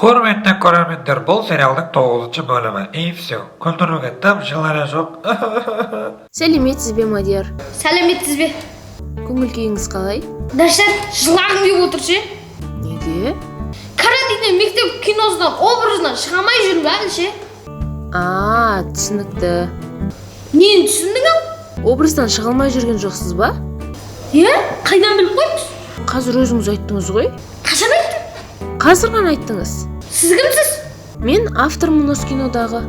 Hurmatli ko'rarmanlar, bu serialning 9-bölümü. И все. Kulturuga tam жылары жоқ. Сәлеметсіз бе, Мадияр? Сәлеметсіз бе? Көңіл күйіңіз қалай? Дәшет, жылағың деп отыр ше. Неге? Каратеде мектеп киносынан, образынан шығамай жүрмін әлі ше. Түсінікті. Нені түсіндің ау? Образдан шыға алмай жүрген жоқсыз ба? Қайдан біліп қойдыңыз? Қазір өзіңіз айттыңыз ғой? Қашан айттың? Қазір ғана айттыңыз. Сіз кімсіз? Мен автормын осы кинодағы.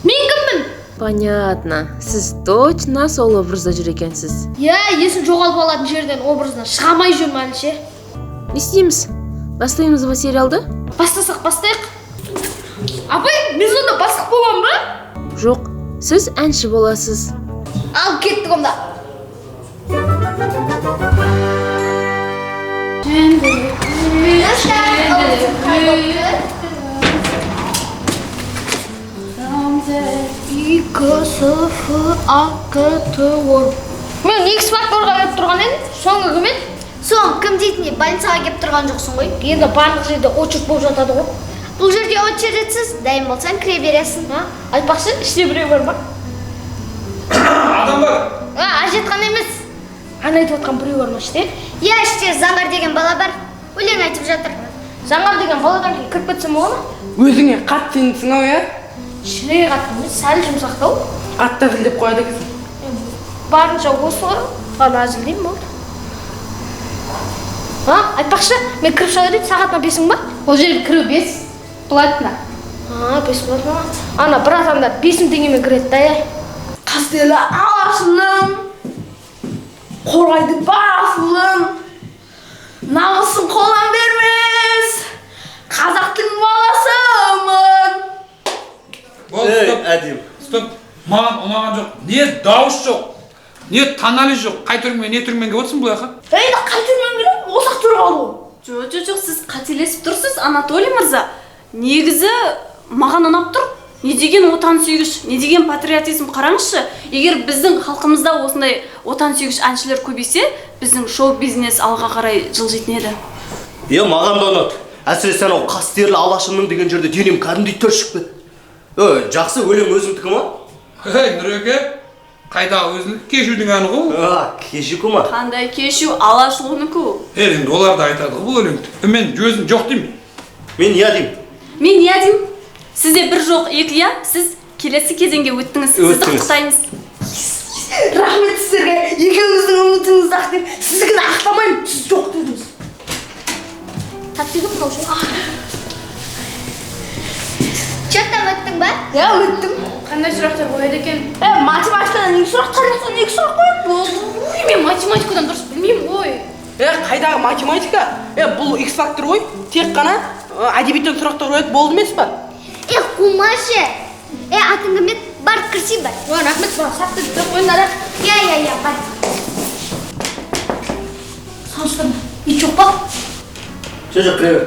Мен кіммін? Понятно. Сіз точно сол образда жүр екенсіз. Есін жоғалып алатын жерден образынан шығамай жүрмін әлі ше. Не істейміз? Бастаймыз ба сериалды? Бастасақ бастайық. Апай, мен сонда бастық боламын ба? Жоқ, сіз әнші боласыз. Ал кеттік онда. Мен X факторға келіп тұрған едім, соңғы кім еді? Соң кім дейтіне больницаға келіп тұрған жоқсың ғой? Енді барлық жерде очередь болып жатады ғой. Бұл жерде очередсіз, дайын болсаң кіре бересің. Айтпақшы, іште біреу бар ма? Адам бар. Ажетқан емес. Ән айтып отқан біреу бар ма іште? Иә, іште Заңғар деген бала бар. Өлең айтып жатыр. Заңғар деген баладан кейін кіріп кетсем болады ма? Өзіңе қатты сенсің ау, иә? Шірей қатты емес, сәл жұмсақтау. Қатты әзілдеп қояды екенсің. Барынша осы ғана әзілдеймін болды. Айтпақшы, мен кіріп шыға берейін, сағатына 5-ің ба? Ол жерге кіру 5 платно. 5 платно. Ана, бір адамдар 5 теңгемен кіреді да. Қастелі алашының, қорғайды басылын, намысын қолдан бермес, қазақтың баласымын. Стоп, әдем. Стоп. Маған ұнаған жоқ. Не дауыс жоқ. Не танализ жоқ. Қай түріңмен, не түріңмен келіп отырсың бұл жаққа? Қайтырмен келем, осақ тұр қалу. Жоқ, сіз қателесіп тұрсыз, Анатолий мырза. Негізі маған ұнап тұр. Не деген отан сүйгіш, не деген патриотизм қараңызшы. Егер біздің халқымызда осындай отан сүйгіш әншілер көбейсе, біздің шоу-бизнес алға қарай жылжитын еді. Маған да ұнады. Әсіресе анау қастерлі алашымның деген жерде денем кәдімгідей түршікті. Жақсы, өлең өзіңдікі ма? Нұреке, қайда өзіңдікі? Кешудің әні ғой? Кешукі ма? Қандай кешу, алашұлынікі. Енді олар да айтады бұл өлеңді. Мен өзім жоқ деймін. Мен иә деймін. Мен иә деймін. Сізде бір жоқ, екі иә, сіз келесі кезеңге өттіңіз. Сізді құттықтаймыз. Рахмет сіздерге, екеуіңіздің үмітіңізді ақтаймын. Сіздікін ақтамаймын, сіз жоқ дедіңіз. Тәттегі қаушы. Чаттан өттің ба? Иә, өттім. Қандай сұрақтар қояды екен? Математикадан екі сұрақтар жатқан, екі сұрақ қояды. Мен математикадан дұрыс білмеймін ғой. Қайдағы математика? Бұл X-фактор ғой. Тек қана әдебиеттен сұрақтар қояды, болды емес па? Қумашы. Атың кім еді? Бар, кірсей бар. Рахмет, сақты деп қойыңдар. Иә, бар. Саншылдым, ит жоқ па? Жоқ, кіре бер.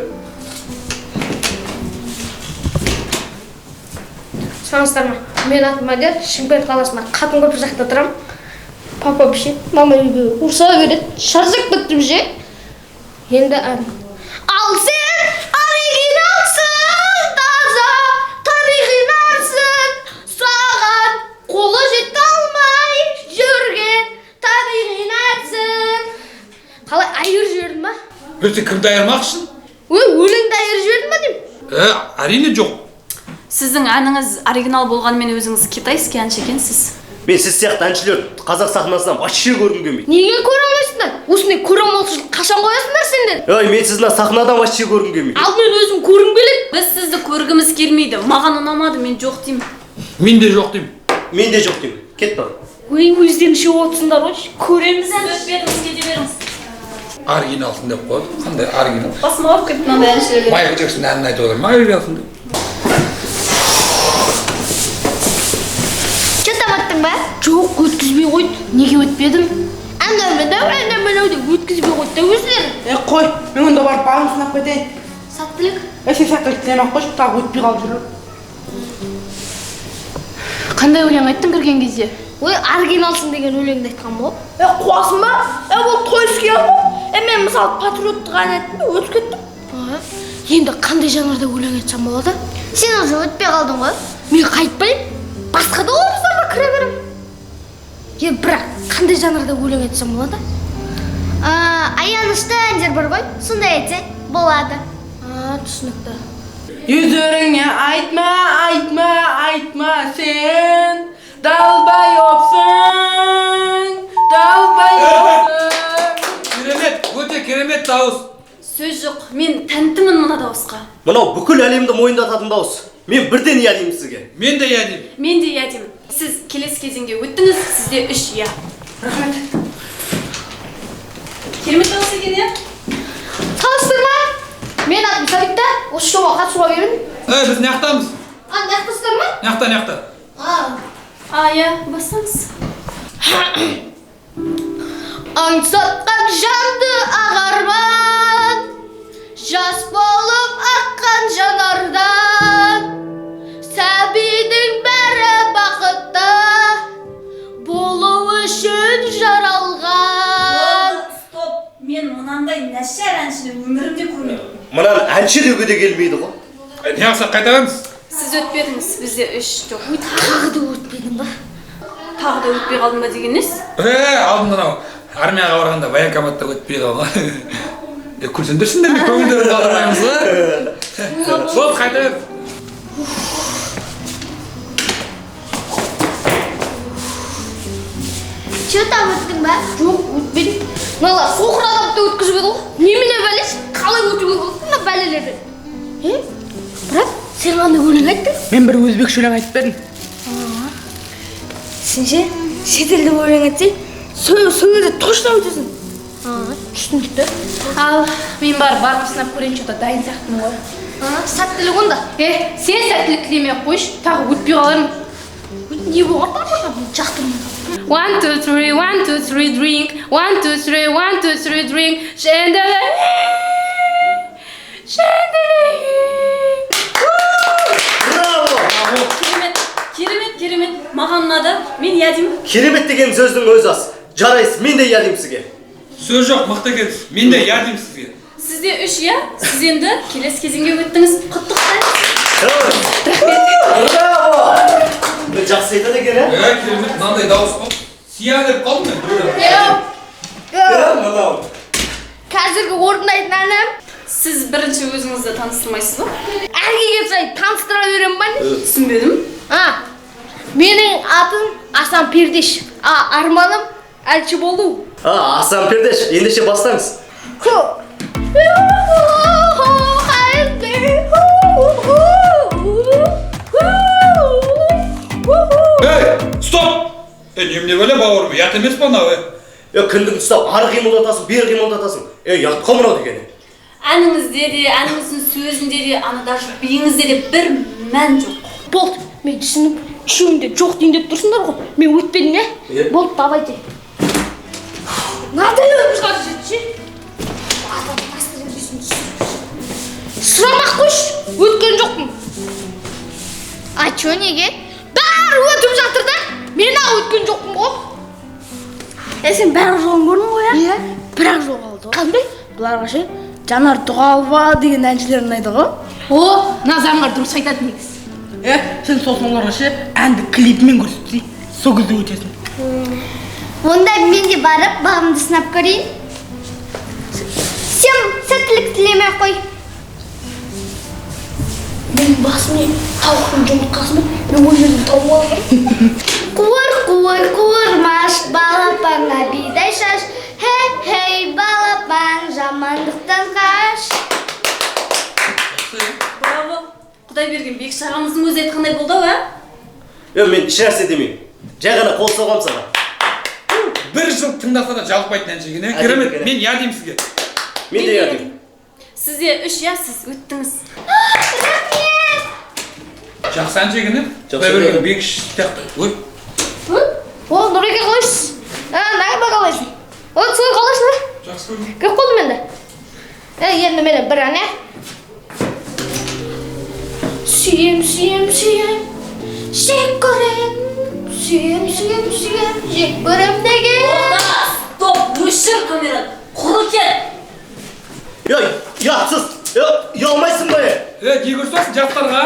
Саныстар ма? Мен атым Мадияр, Шымкент қаласында қатын көп жақта тұрамын. Папа пішет, мама үйге ұрса береді. Шаржық біттім же. Енді ән. Ал сен оригиналсың, таза тарихинасың, саған қолы жете алмай жүрген табиғинасың. Қалай айыр жібердің ба? Сен кімді айырмақшысың? Өлеңді айыр жібердің ба деймін? Әрине жоқ. Сіздің әніңіз оригинал болғанымен өзіңіз китайский әнші екенсіз. Мен сіз сияқты әншілер қазақ сахнасынан вообще көргім келмейді. Неге көре алмайсыңдар? Осындай көремалшылық қашан қоясыңдар сендер? Мен сізді сахнадан вообще көргім келмейді. Ал мен өзім көргім келеді. Біз сізді көргіміз келмейді. Маған ұнамады, мен жоқ деймін. Мен де жоқ деймін. Мен де жоқ деймін. Кет бар. Өздерін ше отырсыңдар ғой. Көреміз ән. Беріңіз, кете беріңіз. Оригиналсың деп қояды. Қандай оригинал? Басыма ауырып кетті мынандай әншілерге. Майкл Джексон әнін айтып отыр. Оригиналсың деп. Чаттан өттің ба? Жоқ, өткізбей қойды. Неге өтпедім? Әндәмін деп өткізбей қойды да өздері. Қой, мен онда барып бағын сынап кетейін. Сәттілік. Сен сәттілік тілемек қойшы, тағы өтпей қалып жүріп. Қандай өлең айттың кірген кезде? Оригиналсың деген өлеңді айтқан бол. Қуасың ба? Бұл той іске ғой. Мен мысалы патриоттық ән айттым, өтіп кеттім. Енді қандай жанрда өлең айтсам болады? Сен уже өтпей қалдың ғой. Мен қайтпаймын. Басқа да образдарға кіре беремін. Енді бірақ қандай жанрда өлең айтсам болады? Аянышты әндер бар ғой, сондай айтсаң болады. Түсінікті. Yüzlerine aytma sen dalbay yoksun. Керемет, өте керемет дауыс. Сөз жоқ, мен тәнтімін мына дауысқа. Мынау бүкіл әлемді мойындататын дауыс. Мен бірден иә деймін сізге. Мен де иә деймін. Мен де иә деймін. Сіз келесі кезеңге өттіңіз, сізде 3 иә. Рахмет. Керемет дауыс екен иә? Салыстырма. Мен атым Сәбитті, осы шоуға қатысуға беремін. Біз наяқтамыз. Наяқтасыздар ма? Наяқта. Иә, бастаңыз. Аңсатқан жанды ағарман, жас болып аққан жанардан, сәбидің бәрі бақытты болу үшін жаралған. Стоп, мен мынандай нашар әншіні өмірімде көрмедім. Мынаны әнші деуге де келмейді ғой. Не қылсақ қайтарамыз? Сіз өтпедіңіз, бізде 3 жоқ. Тағы да өтпедің ба? Тағы да өтпей қалдың ба деген несі? Алдын анау армияға барғанда военкоматта өтпей қалған. Күлсіндірсіңдер ме? Көңілдерін қалдырмаймыз ғой. Сол қайта бер. Че там өттің ба? Жоқ, өтпедім. Мыналар соқыр адамды өткізіп еді ғой. Немене бәлеш? Қалай өтуге болды мына бәлелерді? Брат, сен қандай өлең айттың? Мен бір өзбекше өлең айтып бердім. Сен ше, шетелде өлең айтсаң, сөзді точно өтесің. Түсінікті. Ал мен бар сынап көрейін, что-то дайын сияқтымын ғой. Сәттілік онда. Сен сәттілік тілемей-ақ қойшы, тағы өтпей қалармын. Не болған ба? Жақтырмын. 1, 2, 3, 1, 2, 3, drink. 1, 2, 3, 1, 2, 3, drink. Керемет. Маған ұнады. Мен иә деймін. Керемет деген сөздің өзі аз. Жарайсыз, мен де иә деймін сізге. Сөз жоқ, мықты екенсіз. Мен де иә деймін сізге. Сізде 3 иә, сіз енді келесі кезеңге өттіңіз. Құттықтаймыз. Браво! Жақсы айтады екен, Керемет, мынандай дауыс бол. Сия деп қалдым мен. Қазіргі орындайтын әнім. Сіз бірінші өзіңізді таныстырмайсыз ба? Әрге келіп сайын таныстыра беремін ба? Түсінбедім. Менің атым Асан Пердеш. Арманым әнші болу. Асан Пердеш, ендеше бастаңыз. Стоп! Немене бөле бауырым, ят емес па мынау? Кіндігін ұстап, ары қимылдатасың, бері қимылдатасың. Ятқа мынау дегені. Әніңізде де, әніңіздің сөзінде де, ана даже биіңізде де бір мән жоқ. Болды, мен түсініп, үшеуінде жоқ дейін деп тұрсыңдар ғой. Мен өтпедім, Болды, давайте. Надай өмір қарсы жетші. Сұрамақ қойшы, өткен жоқпын. Чё неге? Бәрі өтіп жатыр да, мен өткен жоқпын ғой. Сен бәрі жоғын көрдің ғой, Бірақ жоғалды. Қандай? Бұларға ше, Жанар Дұғалова деген әншілер ұнайды ғой. Назарыңар дұрыс айтады негіз. Сен сол соңларға ше, әнді клипмен көрсетсей, сол кезде өтесің. Онда мен де барып, бағымды сынап көрейін. Сен сәттілік тілемей қой. Менің басыммен тауықтың жұмыртқасымен мен ол жерден тауып алғанмын. Қуыр-қуыр-қуырмаш, балапанға бидай шаш. Хей, балапан, жамандықтан қаш. Браво. Құдай берген бек шағамыздың өзі айтқандай болды ау, Мен еш нәрсе демеймін. Жай ғана қол соғам саған. Бір жыл тыңдаса да жалықпайтын әнші екен, Керемет, мен иә деймін сізге. Мен де иә деймін. Сізде 3 иә, сіз өттіңіз. Жақсы әнші екен, Жақсы Құдай берген екен. бек сияқты. Ой. Нұреке қалайсыз? Нағыма қалайсың? Сен қалайсың? Жақсы көрдім. Кеп қолдым енді. Енді мені бір әне. Сүйем, жек көрем. Сүйем, жек көрем деген. Стоп, өшір камераны. Құр кет. Сіз Ұялмайсың ба? Не көрсетесің жастарға?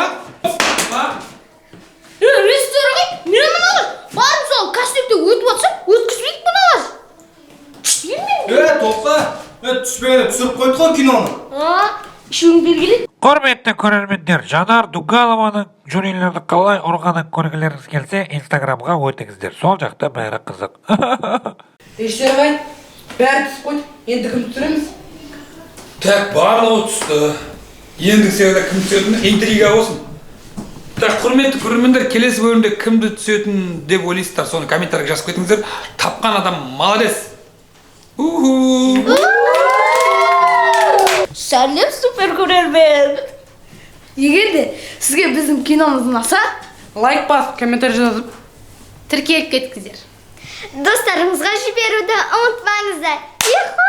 Режиссерға не мыналар? Барып сол кастингте өтіп жатсам, өткізбейік мыналар. Тоқта. Түспегенде түсіріп қойды ғой киноны. Ішуің белгілі. Құрметті көрермендер, Жанар Дугалованың жюрилерді қалай ұрғанын көргілеріңіз келсе, Инстаграмға өтіңіздер. Сол жақта бәрі қызық. Режиссер ағай, бәрі түсіп қойды. Енді кім түсіреміз? Так, барлығы түсті. Енді серияда кім түсетін интрига болсын. Так, құрметті көрермендер, келесі бөлімде кімді түсетін деп ойлайсыздар, соны комментарийге жазып кетіңіздер. Тапқан адам молодец. Сәлем супер көрермен. Егер де сізге біздің киномыз ұнаса, Лайк басып, комментарий жазып. тіркеліп кетіңіздер. Достарыңызға жіберуді ұмытпаңыздар. Юху!